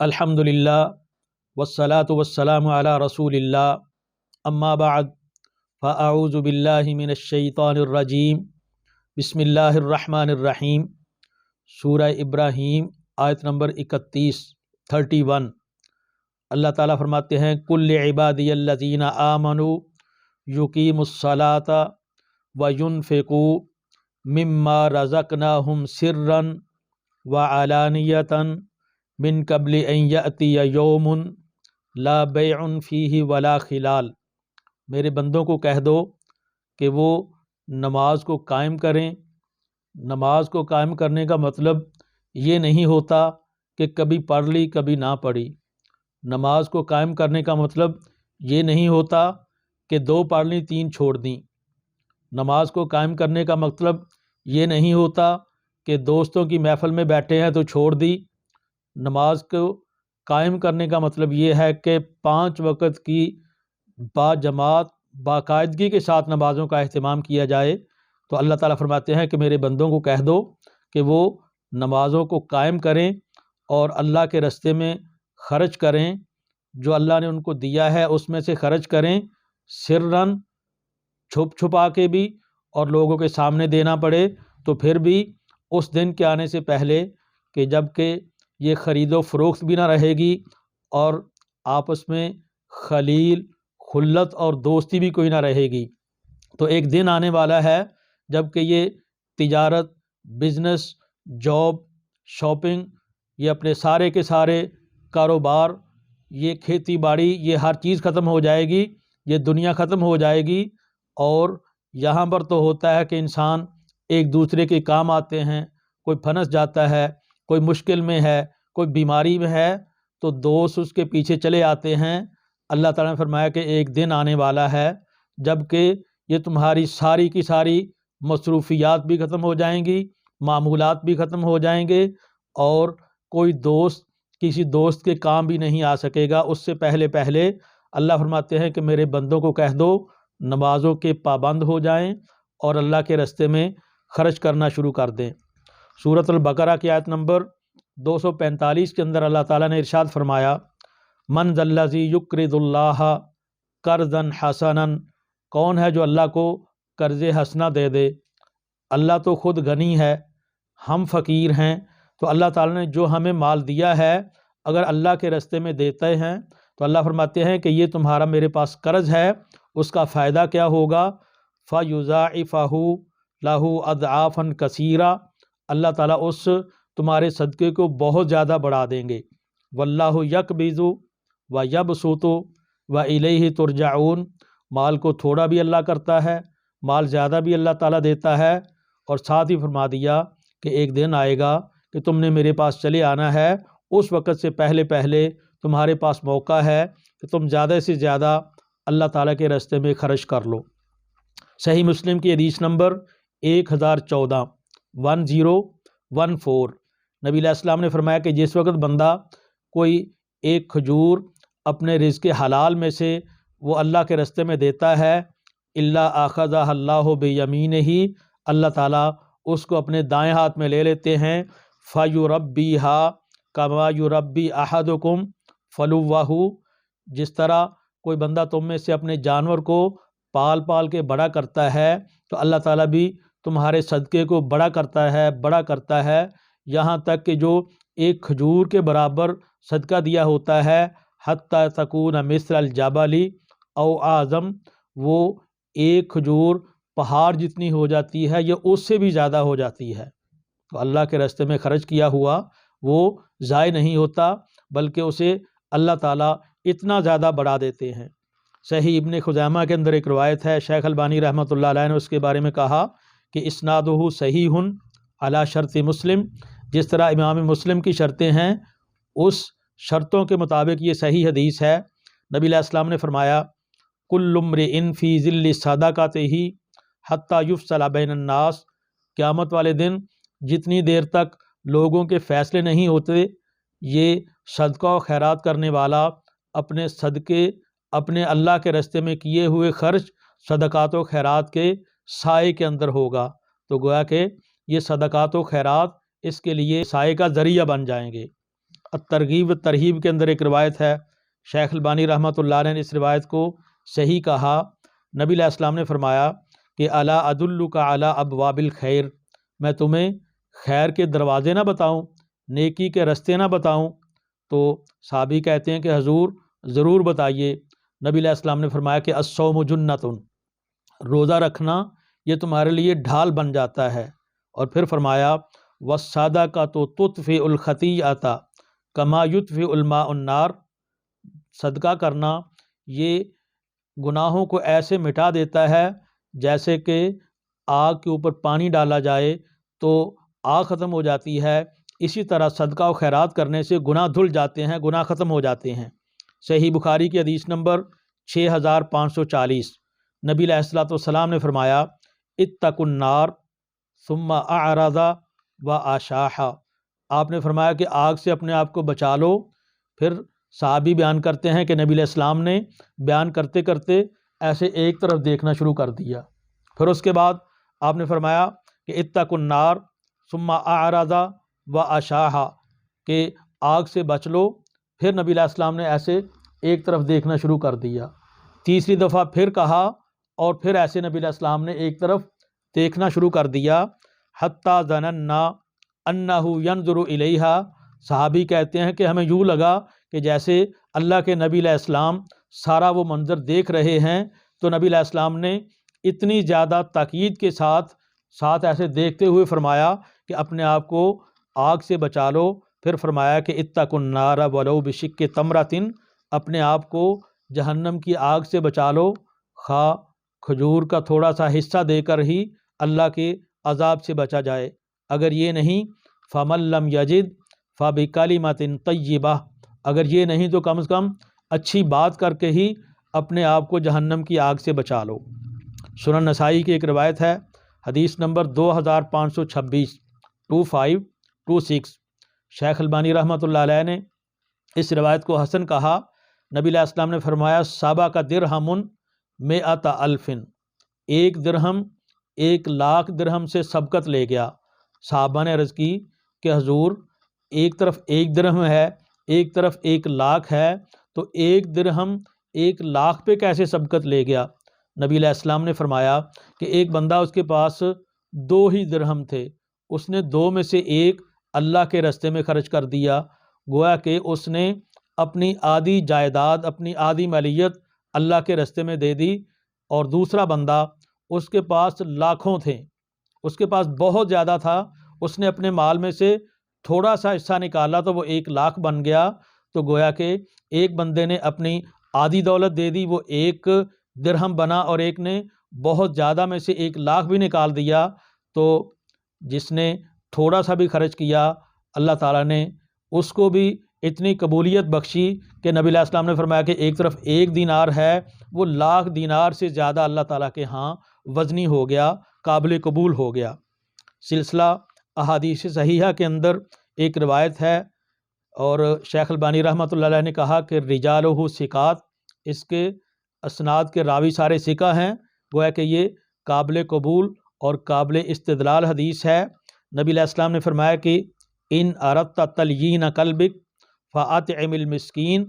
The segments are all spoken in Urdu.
الحمدللہ والصلاة والسلام علی رسول اللہ اما بعد فاعوذ باللہ من الشیطان الرجیم بسم اللہ الرحمن الرحیم۔ سورہ ابراہیم آیت نمبر 31 اللہ تعالیٰ فرماتے ہیں کل عبادی الذین آمنوا یقیموا الصلاۃ وینفقوا مما رزقناہم سرا وعلانیۃ من قبل ان یأتی یوم لا بیع فیہ ولا خلال۔ میرے بندوں کو کہہ دو کہ وہ نماز کو قائم کریں۔ نماز کو قائم کرنے کا مطلب یہ نہیں ہوتا کہ کبھی پڑھ لی کبھی نہ پڑھی۔ نماز کو قائم کرنے کا مطلب یہ نہیں ہوتا کہ 2 پڑھ لی 3 چھوڑ دیں۔ نماز کو قائم کرنے کا مطلب یہ نہیں ہوتا کہ دوستوں کی محفل میں بیٹھے ہیں تو چھوڑ دی۔ نماز کو قائم کرنے کا مطلب یہ ہے کہ 5 وقت کی باجماعت باقاعدگی کے ساتھ نمازوں کا اہتمام کیا جائے۔ تو اللہ تعالیٰ فرماتے ہیں کہ میرے بندوں کو کہہ دو کہ وہ نمازوں کو قائم کریں اور اللہ کے راستے میں خرچ کریں، جو اللہ نے ان کو دیا ہے اس میں سے خرچ کریں، سرًا چھپ چھپا کے بھی، اور لوگوں کے سامنے دینا پڑے تو پھر بھی اس دن کے آنے سے پہلے کہ جب کہ یہ خرید و فروخت بھی نہ رہے گی اور آپس میں خلیل خلت اور دوستی بھی کوئی نہ رہے گی۔ تو ایک دن آنے والا ہے جب کہ یہ تجارت، بزنس، جاب، شاپنگ، یہ اپنے سارے کے سارے کاروبار، یہ کھیتی باڑی، یہ ہر چیز ختم ہو جائے گی، یہ دنیا ختم ہو جائے گی۔ اور یہاں پر تو ہوتا ہے کہ انسان ایک دوسرے کے کام آتے ہیں، کوئی پھنس جاتا ہے، کوئی مشکل میں ہے، کوئی بیماری میں ہے تو دوست اس کے پیچھے چلے آتے ہیں۔ اللہ تعالیٰ نے فرمایا کہ ایک دن آنے والا ہے جب کہ یہ تمہاری ساری کی ساری مصروفیات بھی ختم ہو جائیں گی، معمولات بھی ختم ہو جائیں گے، اور کوئی دوست کسی دوست کے کام بھی نہیں آ سکے گا۔ اس سے پہلے اللہ فرماتے ہیں کہ میرے بندوں کو کہہ دو نمازوں کے پابند ہو جائیں اور اللہ کے راستے میں خرچ کرنا شروع کر دیں۔ سورۃ البقرہ کی آیت نمبر 245 کے اندر اللہ تعالیٰ نے ارشاد فرمایا من ذا الذی یقرض اللہ قرضا حسنا، کون ہے جو اللہ کو قرض حسنہ دے دے؟ اللہ تو خود غنی ہے، ہم فقیر ہیں، تو اللہ تعالیٰ نے جو ہمیں مال دیا ہے اگر اللہ کے راستے میں دیتے ہیں تو اللہ فرماتے ہیں کہ یہ تمہارا میرے پاس قرض ہے، اس کا فائدہ کیا ہوگا؟ فَيُضَاعِفَهُ لَهُ أَضْعَافًا كَثِيرًا، اللہ تعالیٰ اس تمہارے صدقے کو بہت زیادہ بڑھا دیں گے۔ وَاللَّهُ يَقْبِضُ وَيَبْسُطُ وَإِلَيْهِ تُرْجَعُونَ، مال کو تھوڑا بھی اللہ کرتا ہے، مال زیادہ بھی اللہ تعالیٰ دیتا ہے، اور ساتھ ہی فرما دیا کہ ایک دن آئے گا کہ تم نے میرے پاس چلے آنا ہے، اس وقت سے پہلے تمہارے پاس موقع ہے کہ تم زیادہ سے زیادہ اللہ تعالیٰ کے راستے میں خرچ کر لو۔ صحیح مسلم کی حدیث نمبر 1014 نبی علیہ السلام نے فرمایا کہ جس وقت بندہ کوئی ایک کھجور اپنے رزق حلال میں سے وہ اللہ کے راستے میں دیتا ہے، الا اخذہ اللہ بیمینہ، اللہ تعالیٰ اس کو اپنے دائیں ہاتھ میں لے لیتے ہیں، فیربیھا کما یربی احدکم فلوہ، جس طرح کوئی بندہ تم میں سے اپنے جانور کو پال پال کے بڑا کرتا ہے تو اللہ تعالیٰ بھی تمہارے صدقے کو بڑا کرتا ہے، یہاں تک کہ جو ایک کھجور کے برابر صدقہ دیا ہوتا ہے، حتی تکون مثل الجبل او اعظم، وہ ایک کھجور پہاڑ جتنی ہو جاتی ہے یا اس سے بھی زیادہ ہو جاتی ہے۔ تو اللہ کے راستے میں خرچ کیا ہوا وہ ضائع نہیں ہوتا بلکہ اسے اللہ تعالیٰ اتنا زیادہ بڑھا دیتے ہیں۔ صحیح ابن خزیمہ کے اندر ایک روایت ہے، شیخ البانی رحمۃ اللہ علیہ نے اس کے بارے میں کہا کہ اسنادہ صحیح علی شرط مسلم، جس طرح امام مسلم کی شرطیں ہیں اس شرطوں کے مطابق یہ صحیح حدیث ہے۔ نبی علیہ السلام نے فرمایا کل امرئ فی ظل صدقتہ حتی یفصل بین الناس، قیامت والے دن جتنی دیر تک لوگوں کے فیصلے نہیں ہوتے، یہ صدقہ و خیرات کرنے والا اپنے صدقے اپنے اللہ کے راستے میں کیے ہوئے خرچ صدقات و خیرات کے سائے کے اندر ہوگا۔ تو گویا کہ یہ صدقات و خیرات اس کے لیے سائے کا ذریعہ بن جائیں گے۔ الترغیب و ترہیب کے اندر ایک روایت ہے، شیخ البانی رحمۃ اللہ علیہ نے اس روایت کو صحیح کہا۔ نبی علیہ السلام نے فرمایا کہ الا ادلک علی ابواب الخیر، میں تمہیں خیر کے دروازے نہ بتاؤں، نیکی کے رستے نہ بتاؤں؟ تو صحابی کہتے ہیں کہ حضور ضرور بتائیے۔ نبی علیہ السلام نے فرمایا کہ الصوم جنۃ، روزہ رکھنا یہ تمہارے لیے ڈھال بن جاتا ہے۔ اور پھر فرمایا والصدقۃ تطفئ الخطیئۃ کما یطفئ الماء النار، صدقہ کرنا یہ گناہوں کو ایسے مٹا دیتا ہے جیسے کہ آگ کے اوپر پانی ڈالا جائے تو آگ ختم ہو جاتی ہے، اسی طرح صدقہ و خیرات کرنے سے گناہ دھل جاتے ہیں، گناہ ختم ہو جاتے ہیں۔ صحیح بخاری کی حدیث نمبر 6540، نبی علیہ الصلوۃ والسلام نے فرمایا اتقوا النار ثم اعرض واشاح، آپ نے فرمایا کہ آگ سے اپنے آپ کو بچا لو۔ پھر صحابی بیان کرتے ہیں کہ نبی علیہ السلام نے بیان کرتے کرتے ایسے ایک طرف دیکھنا شروع کر دیا، پھر اس کے بعد آپ نے فرمایا کہ اتقوا النار ثم اعرض واشاح، کہ آگ سے بچ لو۔ پھر نبی علیہ السلام نے ایسے ایک طرف دیکھنا شروع کر دیا، تیسری دفعہ پھر کہا، اور پھر ایسے نبی علیہ السلام نے ایک طرف دیکھنا شروع کر دیا، حتی ظننا انہ ینظر الیہا، صحابی کہتے ہیں کہ ہمیں یوں لگا کہ جیسے اللہ کے نبی علیہ السلام سارا وہ منظر دیکھ رہے ہیں۔ تو نبی علیہ السلام نے اتنی زیادہ تاکید کے ساتھ ایسے دیکھتے ہوئے فرمایا کہ اپنے آپ کو آگ سے بچا لو۔ پھر فرمایا کہ اتقوا النار ولو بشق تمرۃ، اپنے آپ کو جہنم کی آگ سے بچا لو، خواہ کھجور کا تھوڑا سا حصہ دے کر ہی اللہ کے عذاب سے بچا جائے، اگر یہ نہیں فمن لم یجد فبکلمۃ طیبہ، اگر یہ نہیں تو کم از کم اچھی بات کر کے ہی اپنے آپ کو جہنم کی آگ سے بچا لو۔ سنن نسائی کی ایک روایت ہے، حدیث نمبر 2526، 2526، شیخ البانی رحمۃ اللہ علیہ نے اس روایت کو حسن کہا۔ نبی علیہ السلام نے فرمایا سابق درہم مئۃ الف، ایک درہم 1,00,000 درہم سے سبقت لے گیا۔ صحابہ نے عرض کی کہ حضور ایک طرف 1 درہم ہے، ایک طرف 1,00,000 ہے، تو 1 درہم 1,00,000 پہ کیسے سبقت لے گیا؟ نبی علیہ السلام نے فرمایا کہ ایک بندہ، اس کے پاس 2 ہی درہم تھے، اس نے 2 میں سے 1 اللہ کے راستے میں خرچ کر دیا، گویا کہ اس نے اپنی آدھی جائیداد، اپنی آدھی مالیت اللہ کے راستے میں دے دی۔ اور دوسرا بندہ، اس کے پاس لاکھوں تھے، اس کے پاس بہت زیادہ تھا، اس نے اپنے مال میں سے تھوڑا سا حصہ نکالا تو وہ 1,00,000 بن گیا۔ تو گویا کہ ایک بندے نے اپنی آدھی دولت دے دی، وہ 1 درہم بنا، اور ایک نے بہت زیادہ میں سے 1,00,000 بھی نکال دیا۔ تو جس نے تھوڑا سا بھی خرچ کیا، اللہ تعالیٰ نے اس کو بھی اتنی قبولیت بخشی کہ نبی علیہ السلام نے فرمایا کہ ایک طرف 1 دینار ہے، وہ 1,00,000 دینار سے زیادہ اللہ تعالیٰ کے ہاں وزنی ہو گیا، قابل قبول ہو گیا۔ سلسلہ احادیث صحیحہ کے اندر ایک روایت ہے، اور شیخ البانی رحمۃ اللہ علیہ نے کہا کہ رجالہ ثقات، اس کے اسناد کے راوی سارے ثقہ ہیں، گویا کہ یہ قابل قبول اور قابل استدلال حدیث ہے۔ نبی علیہ السلام نے فرمایا کہ ان اردت تلین قلبک فاطعم المسکین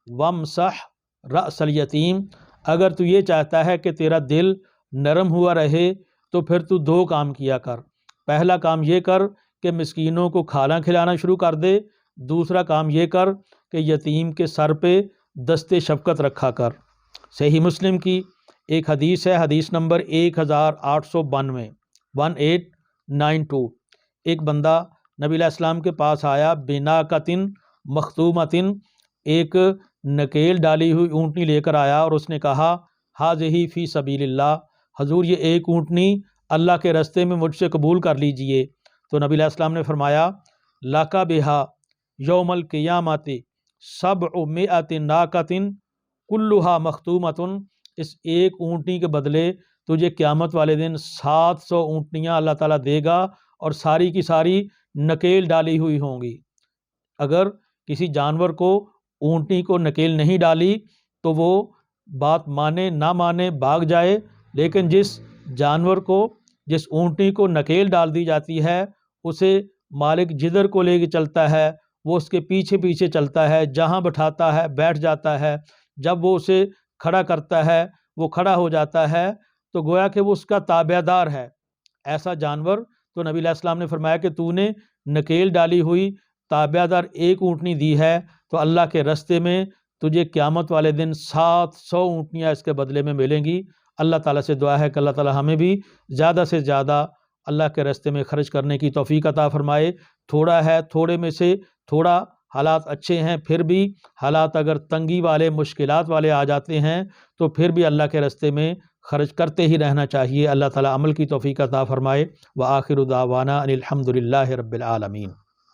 وامسح رأس الیتیم، اگر تو یہ چاہتا ہے کہ تیرا دل نرم ہوا رہے تو پھر تو 2 کام کیا کر۔ پہلا کام یہ کر کہ مسکینوں کو کھانا کھلانا شروع کر دے، دوسرا کام یہ کر کہ یتیم کے سر پہ دست شفقت رکھا کر۔ صحیح مسلم کی ایک حدیث ہے، حدیث نمبر 1892، 1892، ایک بندہ نبی علیہ السلام کے پاس آیا، بناقۃ مختومۃ، ایک نکیل ڈالی ہوئی اونٹنی لے کر آیا، اور اس نے کہا ھذہ فی سبیل اللہ، حضور یہ ایک اونٹنی اللہ کے راستے میں مجھ سے قبول کر لیجئے۔ تو نبی علیہ السلام نے فرمایا لک بہا یوم القیامۃ 700 ناقۃ کلھا مختومۃ، اس ایک اونٹنی کے بدلے تجھے قیامت والے دن 700 اونٹنیاں اللہ تعالیٰ دے گا، اور ساری کی ساری نکیل ڈالی ہوئی ہوں گی۔ اگر کسی جانور کو اونٹنی کو نکیل نہیں ڈالی تو وہ بات مانے نہ مانے بھاگ جائے، لیکن جس جانور کو، جس اونٹنی کو نکیل ڈال دی جاتی ہے، اسے مالک جدھر کو لے کے چلتا ہے وہ اس کے پیچھے پیچھے چلتا ہے، جہاں بٹھاتا ہے بیٹھ جاتا ہے، جب وہ اسے کھڑا کرتا ہے وہ کھڑا ہو جاتا ہے، تو گویا کہ وہ اس کا تابع دار ہے۔ ایسا جانور تو نبی علیہ السلام نے فرمایا کہ تو نے نکیل ڈالی ہوئی تابع دار ایک اونٹنی دی ہے تو اللہ کے رستے میں تجھے قیامت والے دن 700 اونٹنیاں اس کے بدلے میں ملیں گی۔ اللہ تعالیٰ سے دعا ہے کہ اللہ تعالیٰ ہمیں بھی زیادہ سے زیادہ اللہ کے راستے میں خرچ کرنے کی توفیق عطا فرمائے۔ تھوڑا ہے، تھوڑے میں سے تھوڑا حالات اچھے ہیں، پھر بھی حالات اگر تنگی والے مشکلات والے آ جاتے ہیں تو پھر بھی اللہ کے راستے میں خرچ کرتے ہی رہنا چاہیے۔ اللہ تعالیٰ عمل کی توفیق عطا فرمائے۔ وآخر دعوانا ان الحمد للہ رب العالمین۔